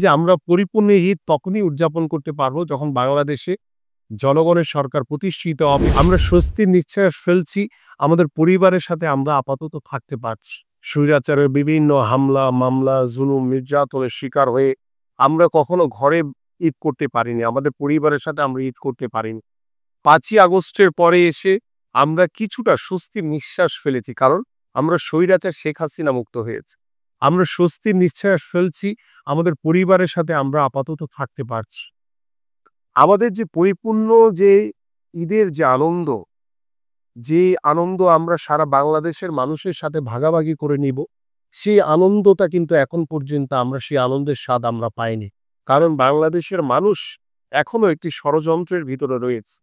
যে আমরা পরিপূর্ণ ঈদ তখনই উদযাপন করতে পারবো যখন বাংলাদেশে জনগণের সরকার প্রতিষ্ঠিত হবে। আমরা স্বস্তির নিঃশ্বাস ফেলছি, আমাদের পরিবারের সাথে আমরা আপাতত থাকতে পারছি। স্বৈরাচারের বিভিন্ন হামলা, মামলা, জুলুম, নির্যাতনের শিকার হয়ে আমরা কখনো ঘরে ঈদ করতে পারিনি। আমাদের পরিবারের সাথে আমরা ঈদ করতে পারিনি। ৫ই আগস্টের পরে এসে আমরা কিছুটা স্বস্তির নিঃশ্বাস ফেলেছি, কারণ আমরা স্বৈরাচার শেখ হাসিনা মুক্ত হয়েছি। আমরা স্বস্তির নিঃশ্বাস ফেলছি, আমাদের পরিবারের সাথে আমরা আপাতত থাকতে পারছি। আমাদের যে পরিপূর্ণ যে ঈদের যে আনন্দ আমরা সারা বাংলাদেশের মানুষের সাথে ভাগাভাগি করে নিব, সেই আনন্দটা কিন্তু এখন পর্যন্ত আমরা সেই আনন্দের স্বাদ আমরা পাইনি। কারণ বাংলাদেশের মানুষ এখনো একটি ষড়যন্ত্রের ভিতরে রয়েছে,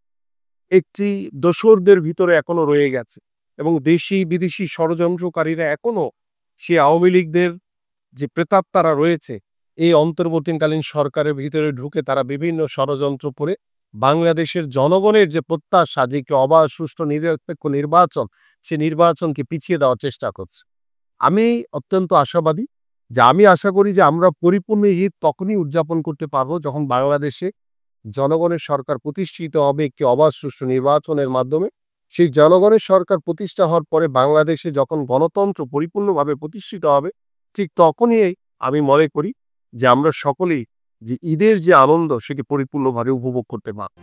একটি দোসরদের ভিতরে এখনো রয়ে গেছে, এবং দেশি বিদেশি ষড়যন্ত্রকারীরা এখনো সেই আওয়ামী লীগদের যে প্রেতাত্মারা রয়েছে, এই অন্তর্বর্তীকালীন সরকারের ভিতরে ঢুকে তারা বিভিন্ন ষড়যন্ত্র করে বাংলাদেশের জনগণের যে প্রত্যাশা যে একটি অবাধ সুষ্ঠু নিরপেক্ষ নির্বাচন, সে নির্বাচনকে পিছিয়ে দেওয়ার চেষ্টা করছে। আমি অত্যন্ত আশাবাদী, যে আমি আশা করি যে আমরা পরিপূর্ণ ঈদ তখনই উদযাপন করতে পারবো যখন বাংলাদেশে জনগণের সরকার প্রতিষ্ঠিত হবে একটি অবাধ সুষ্ঠু নির্বাচনের মাধ্যমে। সেই জনগণের সরকার প্রতিষ্ঠা হওয়ার পরে বাংলাদেশে যখন গণতন্ত্র পরিপূর্ণভাবে প্রতিষ্ঠিত হবে, ঠিক তখনই আমি মনে করি যে আমরা সকলেই যে ঈদের যে আনন্দ সেটি পরিপূর্ণভাবে উপভোগ করতে পারব।